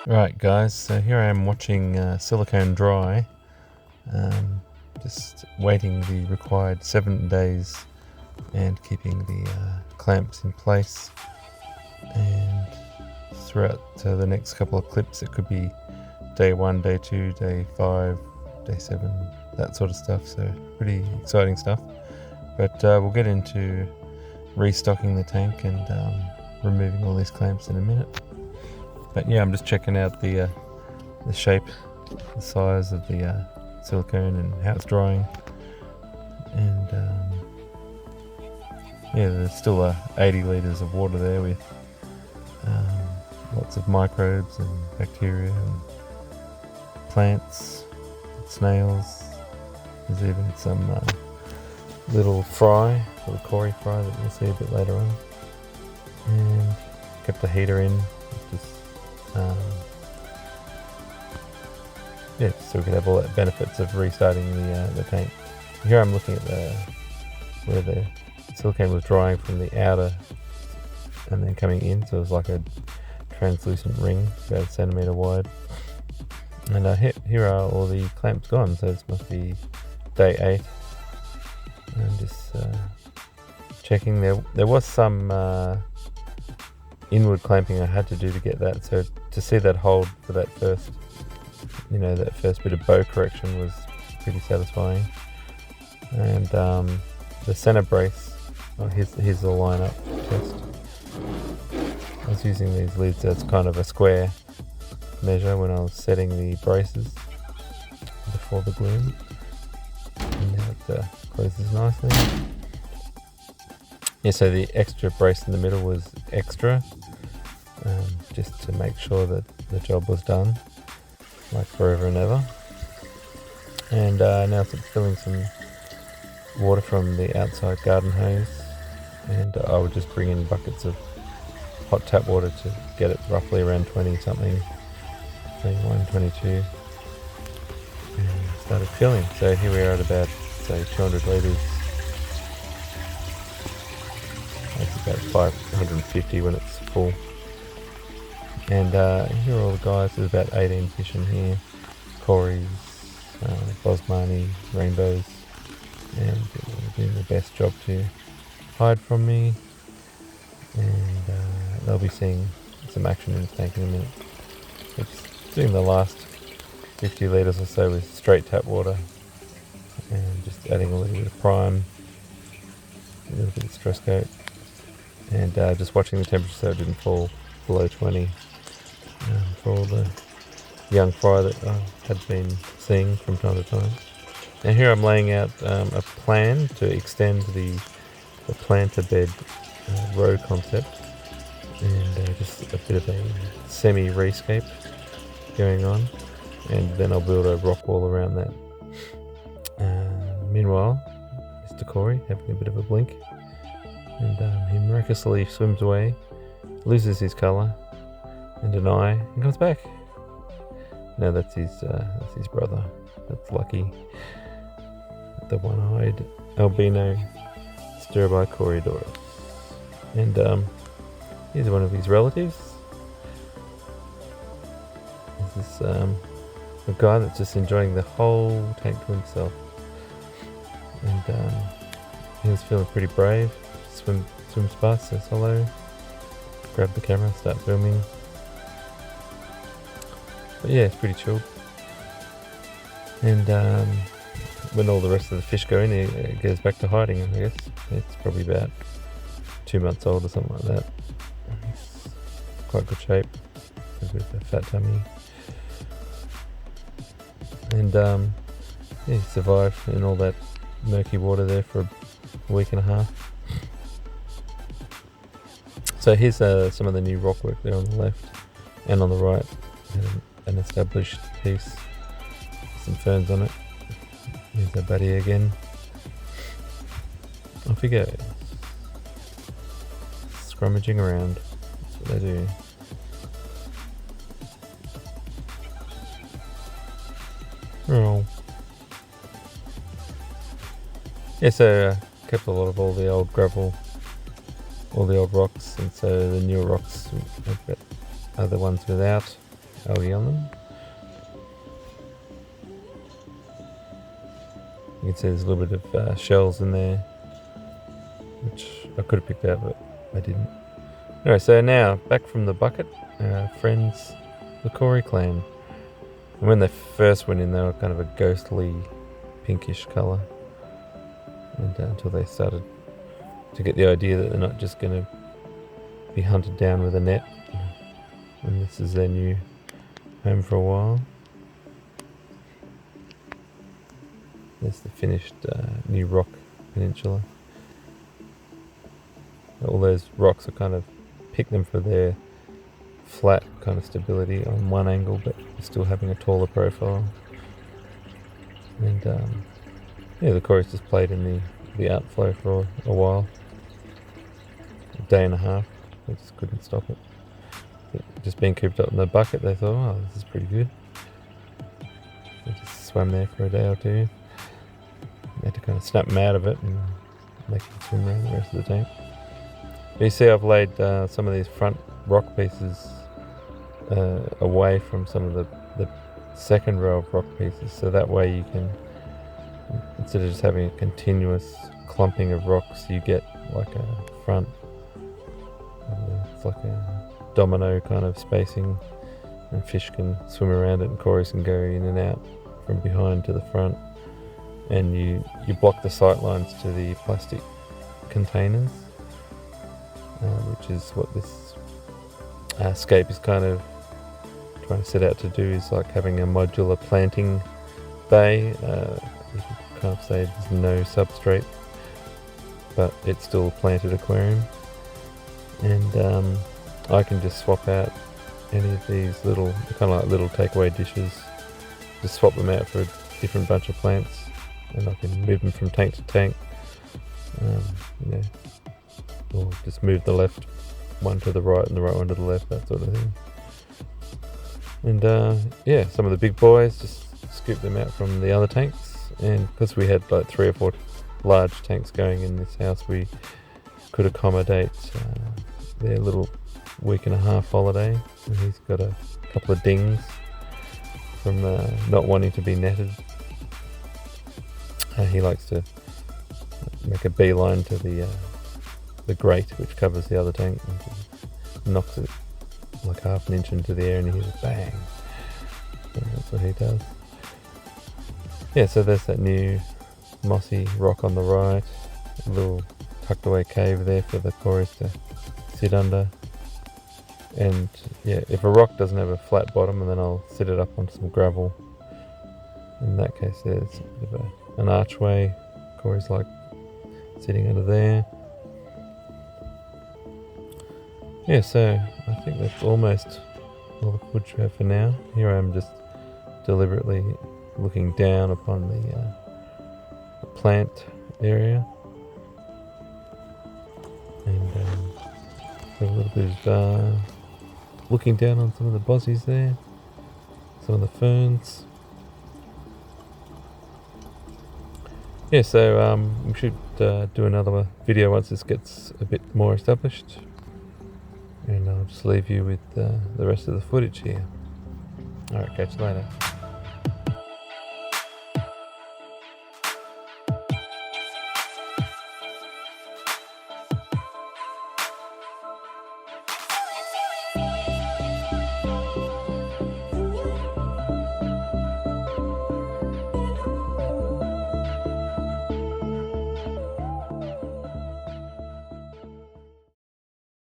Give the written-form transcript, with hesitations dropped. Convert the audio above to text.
Right guys, so here I am watching silicone dry, just waiting the required 7 days and keeping the clamps in place, and throughout the next couple of clips it could be day 1, day 2, day 5, day 7, that sort of stuff, so pretty exciting stuff. But we'll get into restocking the tank and removing all these clamps in a minute. But yeah, I'm just checking out the shape, the size of the silicone and how it's drying. And yeah, there's still 80 litres of water there with lots of microbes and bacteria and plants, and snails. There's even some little fry, little Cory fry that we'll see a bit later on. And kept the heater in, just yeah, so we could have all the benefits of restarting the tank. Here I'm looking at where the silicone was drying from the outer and then coming in, so it was like a translucent ring about 1 centimetre wide. And here are all the clamps gone, so this must be day 8. And I'm just checking. There was some inward clamping I had to do to get that, so to see that hold for that first bit of bow correction was pretty satisfying. And the center brace, here's the line up test. I was using these lids as kind of a square measure when I was setting the braces before the gloom, and now it closes nicely. Yeah, so the extra brace in the middle was extra, just to make sure that the job was done, like forever and ever. And now it's filling some water from the outside garden hose, and I would just bring in buckets of hot tap water to get it roughly around 20 something, 21, 22, and started filling. So here we are at about, say, 200 litres. It's about 550 when it's full. And here are all the guys. There's about 18 fish in here. Cory's, Boesemani, rainbows, and they're doing the best job to hide from me. And they'll be seeing some action in the tank in a minute. It's doing the last 50 litres or so with straight tap water, and just adding a little bit of prime, a little bit of stress coat, and just watching the temperature so it didn't fall below 20 for all the young fry that I had been seeing from time to time. And here I'm laying out a plan to extend the planter bed row concept, and just a bit of a semi-rescape going on, and then I'll build a rock wall around that. Meanwhile, Mr. Cory having a bit of a blink, and he miraculously swims away, loses his colour and an eye, and comes back. No, that's his brother. That's Lucky, the one-eyed albino sterbai corydoras. And here's one of his relatives. This is a guy that's just enjoying the whole tank to himself. And he was feeling pretty brave. Swims past, says hello. Grab the camera, start filming. But yeah, it's pretty chilled. And when all the rest of the fish go in, it goes back to hiding, I guess. It's probably about 2 months old or something like that. It's quite good shape. A bit of a fat tummy. And yeah, he survived in all that murky water there for a week and a half. So here's some of the new rock work there on the left and on the right. An established piece, some ferns on it. Here's our buddy again. Off he goes, scrummaging around. That's what they do. Oh. Yeah, so kept a lot of all the old gravel, all the old rocks, and so the newer rocks are the ones without. algae on them. You can see there's a little bit of shells in there, which I could have picked out, but I didn't. Anyway, so now back from the bucket, our friends, the Cory clan. And when they first went in, they were kind of a ghostly pinkish colour, and until they started to get the idea that they're not just going to be hunted down with a net, and this is their new home for a while. There's the finished new rock peninsula. All those rocks are kind of pick them for their flat kind of stability on one angle, but still having a taller profile. And yeah, the Corys just played in the outflow for a while, a day and a half. They just couldn't stop it. But just being cooped up in the bucket, they thought, oh, this is pretty good. They just swam there for a day or two. They had to kind of snap them out of it and make them swim around the rest of the tank. But you see, I've laid some of these front rock pieces away from some of the second row of rock pieces, so that way you can, instead of just having a continuous clumping of rocks, you get like a front, it's like a domino kind of spacing, and fish can swim around it and Corys can go in and out from behind to the front, and you block the sight lines to the plastic containers, which is what this scape is kind of trying to set out to do, is like having a modular planting bay. You can kind of say there's no substrate, but it's still a planted aquarium, and I can just swap out any of these little, kind of like little takeaway dishes, just swap them out for a different bunch of plants, and I can move them from tank to tank, you know, or just move the left one to the right and the right one to the left, that sort of thing. And yeah, some of the big boys, just scoop them out from the other tanks, and because we had like 3 or 4 large tanks going in this house, we could accommodate their little week and a half holiday. And he's got a couple of dings from not wanting to be netted. He likes to make a beeline to the grate which covers the other tank, and knocks it like half an inch into the air, and he hears a bang. So that's what he does. Yeah, so there's that new mossy rock on the right, a little tucked away cave there for the Corys to sit under. And yeah, if a rock doesn't have a flat bottom, and then I'll sit it up onto some gravel. In that case, there's a bit of an archway. Corys like sitting under there. Yeah, so I think that's almost all the footage we have for now. Here I am just deliberately looking down upon the plant area, and a little bit of looking down on some of the boesies there, some of the ferns. Yeah, so we should do another video once this gets a bit more established, and I'll just leave you with the rest of the footage here. Alright, catch you later.